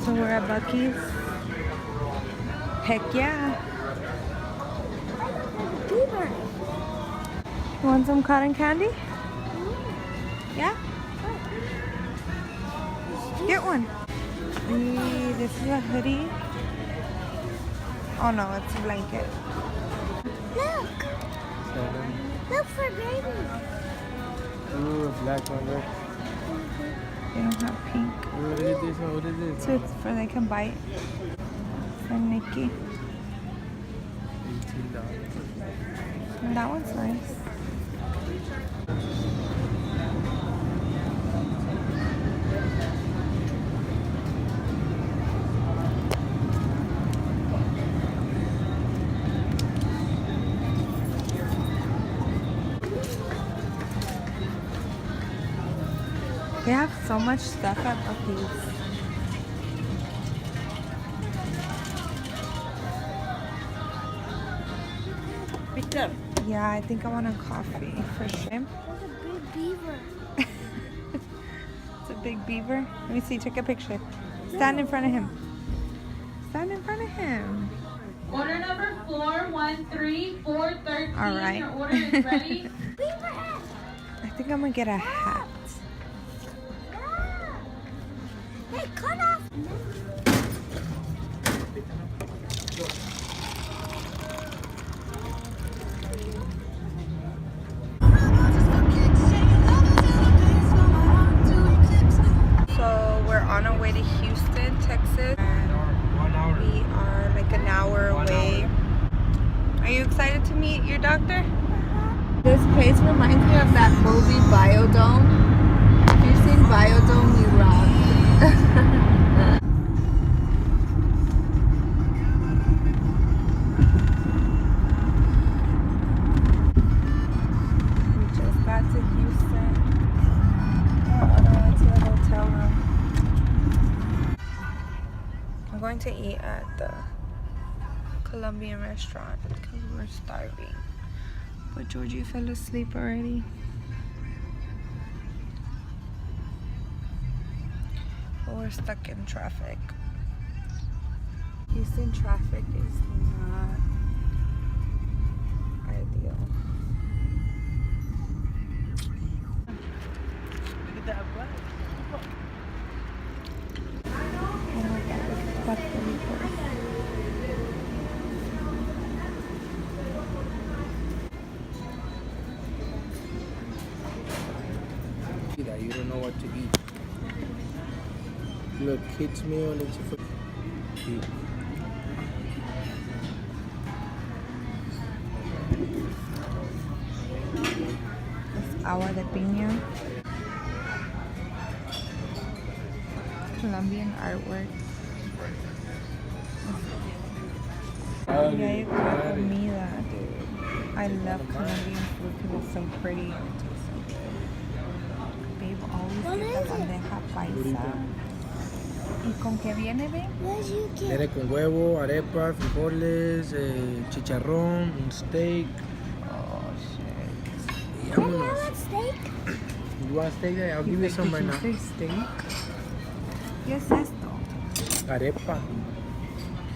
So we're at Bucky's. Heck yeah. You want some cotton candy? Yeah? Get one. This is a hoodie. Oh no, it's a blanket. Look! Look for babies. Ooh, black one, right? They don't have pink. Ooh, what is this one? What is this? So it's for they can bite. For Nikki. $18. And that one's nice. They have so much stuff at Bucky's. Victor. Yeah, I think I want a coffee for sure. There's a big beaver. It's a big beaver. Let me see, take a picture. Stand in front of him. Stand in front of him. Order number 413413. All right. Your order is ready. Beaver hat. I think I'm gonna get a hat. Hey, cut off. So we're on our way to Houston, Texas. We are like an hour away. Are you excited to meet your doctor? This place reminds me of that movie Biodome. If you've seen Biodome, you rock. We just got to Houston. We're on our way to the hotel room. I'm going to eat at the Colombian restaurant because we're starving. But Georgie fell asleep already. But we're stuck in traffic. Houston traffic is not ideal. Look at that black. Oh my god, that's really cool. That you don't know what to eat. Look, kids meal, leche for eat. It's agua de piña. Colombian artwork. Yeah, you got comida, dude. I love Colombian food because it's so pretty and it tastes so good. Babe always What get is the it? bandeja paisa. ¿Y con qué viene, babe? Where's you kid? Viene con huevo, arepa, frijoles, chicharrón, un steak. Oh, shit. Y I vámonos. want steak. You want steak? I'll give you He's some like, right "Did now. you say steak? ¿Qué es esto? Arepa.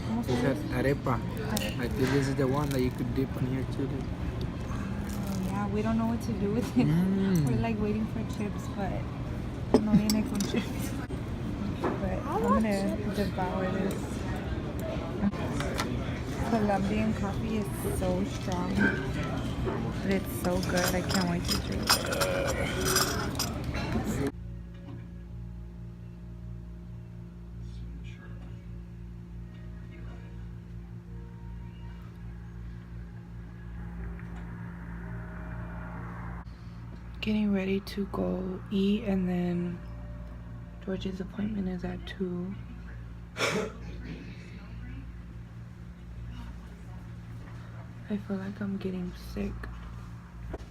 ¿Cómo se This dice? is arepa. Arepa. I think this is the one that you could dip in here too. Oh, yeah, we don't know what to do with it. Mm. We're like waiting for chips, but no viene con chips. But I'm gonna devour this. Colombian coffee is so strong, but it's so good. I can't wait to drink it. Getting ready to go eat, and then George's appointment is at 2. I feel like I'm getting sick.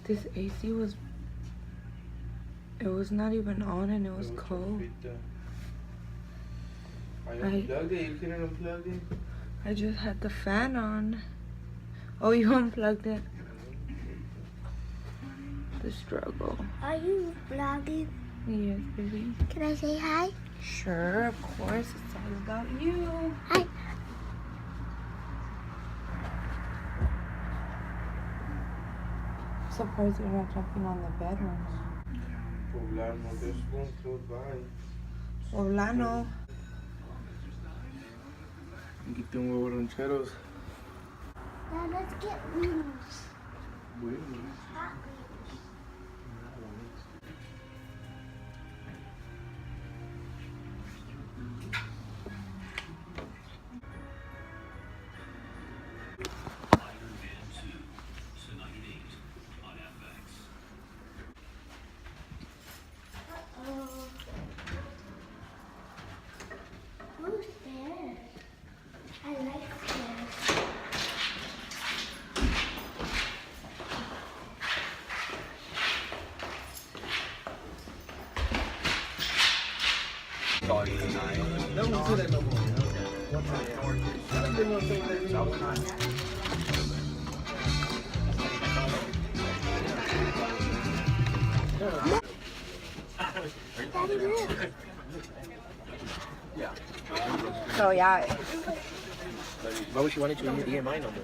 This AC was, it was not even on and it was cold. I just had the fan on. Oh, you unplugged it? The struggle. Are you vlogging? Yes, baby. Can I say hi? Sure, of course. It's all about you. Hi. Surprised you're not jumping on the bed right now. Poblano, there's one close by. Poblano. Aquí tengo huevos rancheros. Now let's get wings. Wings. Hot wings. Uh-oh. Who's there? I like stairs. Daddy, look. So yeah, Why would she want to change the EMI number?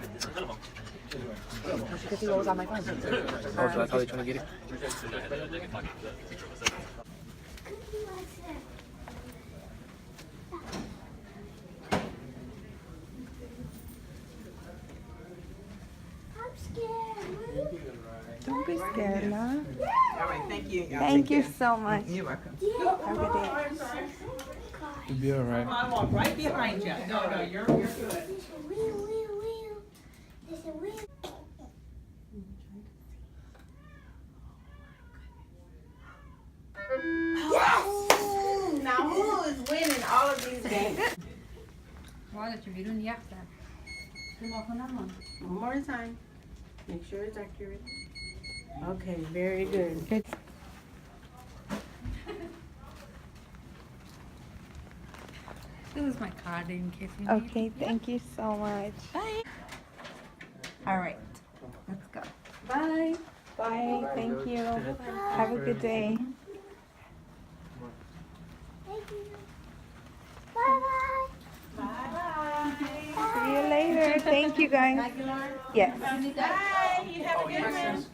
because he goes on my phone. Oh, so that's how they're trying to get it? I'm scared. Don't be scared, Ma. All right, thank you. Thank you so much. You're welcome. Have a good day. You'll be alright. I walk right behind you. No, you're good. There's a wheel. There's a wheel. Yes! Now who is winning all of these games? One more time. Make sure it's accurate. Okay, very good. Good. This is my card in case you need. Okay, thank you so much. Bye. All right, let's go. Bye. Bye. Thank you. Have a good day. Thank you. Bye-bye. See you later. Thank you, guys. Yes. Bye. You have a good one.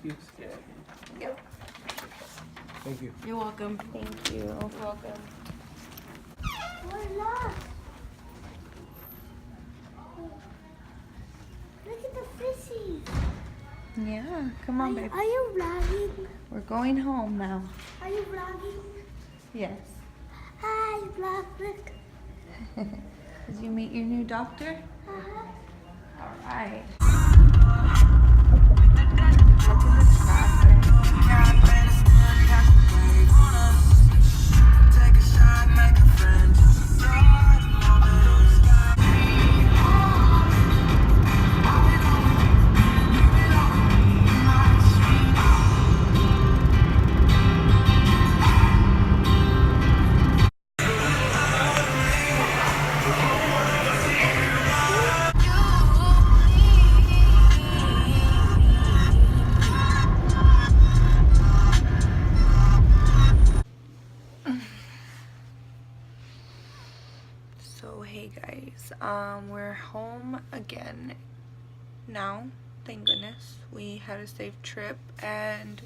Thank you. You're welcome. Thank you. Welcome. We're lost. Look at the fishies. Yeah, come on, babe. Are you vlogging? We're going home now. Are you vlogging? Yes. Hi, vlog. Look. Did you meet your new doctor? Uh-huh. All right. Look at the traffic. So hey guys, we're home again now. Thank goodness. We had a safe trip and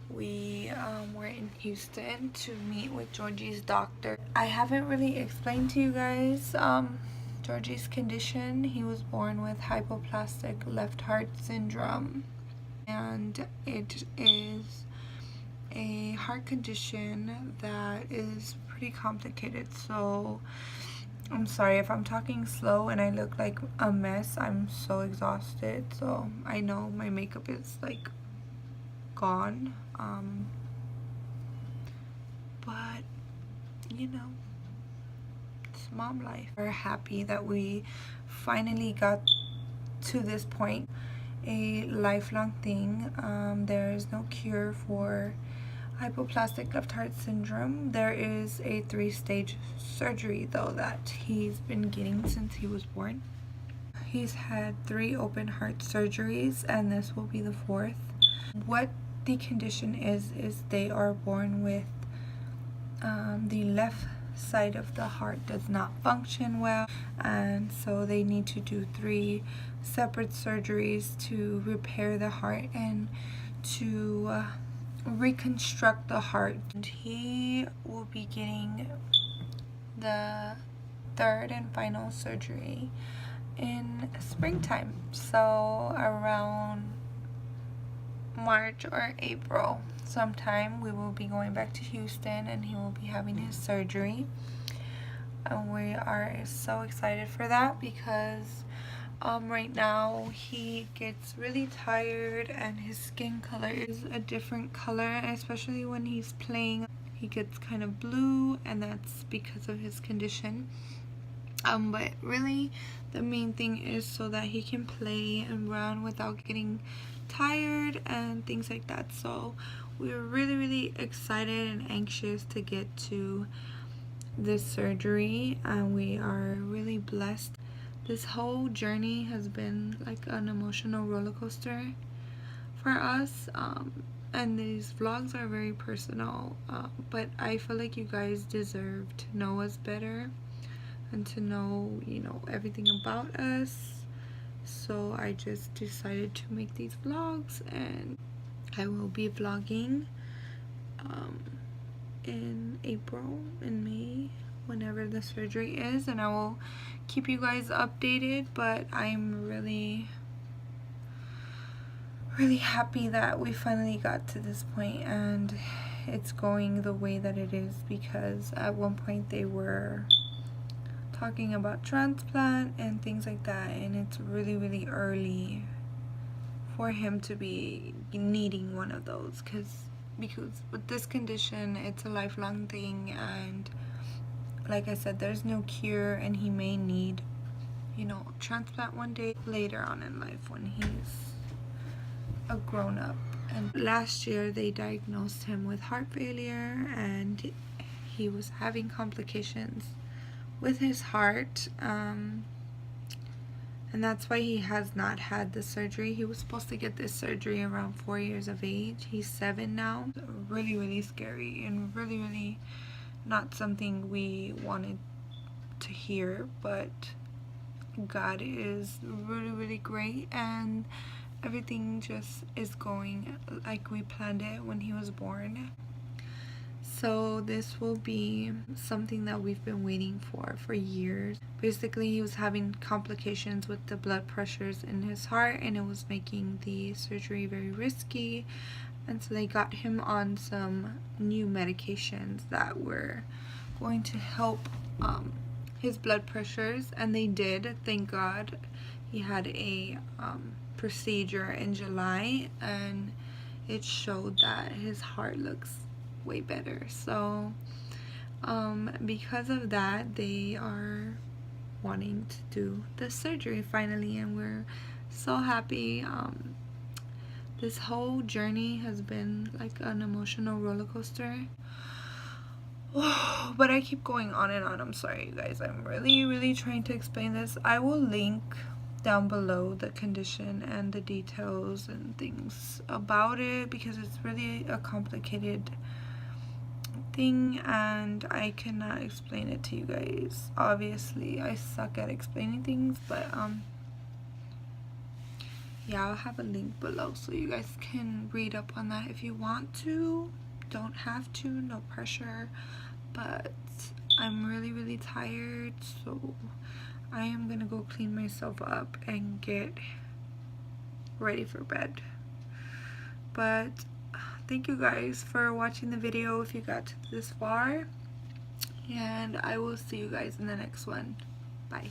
we were in Houston to meet with Georgie's doctor. I haven't really explained to you guys Georgie's condition. He was born with hypoplastic left heart syndrome, and it is a heart condition that is pretty complicated. So I'm sorry if I'm talking slow and I look like a mess. I'm so exhausted, so I know my makeup is like gone, but you know, it's mom life. We're happy that we finally got to this point. A lifelong thing. There is no cure for hypoplastic left heart syndrome. There is a 3-stage surgery though that he's been getting since he was born. He's had 3 open heart surgeries and this will be the 4th. What the condition is they are born with the left side of the heart does not function well, and so they need to do 3 separate surgeries to repair the heart and to reconstruct the heart. And he will be getting the 3rd and final surgery in springtime, so around March or April sometime we will be going back to Houston and he will be having his surgery, and we are so excited for that because right now he gets really tired and his skin color is a different color, especially when he's playing. He gets kind of blue, and that's because of his condition. But really the main thing is so that he can play and run without getting tired and things like that. So we're really excited and anxious to get to this surgery, and we are really blessed. This whole journey has been like an emotional roller coaster for us, and these vlogs are very personal, but I feel like you guys deserve to know us better and to know, you know, everything about us. So I just decided to make these vlogs, and I will be vlogging in April and May whenever the surgery is, and I will keep you guys updated. But I'm really happy that we finally got to this point and it's going the way that it is, because at one point they were talking about transplant and things like that, and it's really early for him to be needing one of those, because with this condition it's a lifelong thing, and like I said, there's no cure, and he may need, you know, transplant one day later on in life when he's a grown-up. And last year they diagnosed him with heart failure, and he was having complications with his heart, and that's why he has not had the surgery. He was supposed to get this surgery around 4 years of age. He's 7 now. Really scary, and really not something we wanted to hear, but God is really great, and everything just is going like we planned it when he was born. So this will be something that we've been waiting for years. Basically, he was having complications with the blood pressures in his heart, and it was making the surgery very risky, and so they got him on some new medications that were going to help his blood pressures, and they did, thank God. He had a procedure in July, and it showed that his heart looks way better. So because of that, they are wanting to do the surgery finally, and we're so happy. This whole journey has been like an emotional roller coaster. But I keep going on and on. I'm sorry, you guys. I'm really trying to explain this. I will link down below the condition and the details and things about it, because it's really a complicated thing and I cannot explain it to you guys. Obviously I suck at explaining things, but yeah, I'll have a link below so you guys can read up on that if you want to. Don't have to, no pressure. But I'm really tired, so I am gonna go clean myself up and get ready for bed. But thank you guys for watching the video if you got to this far, and I will see you guys in the next one. Bye.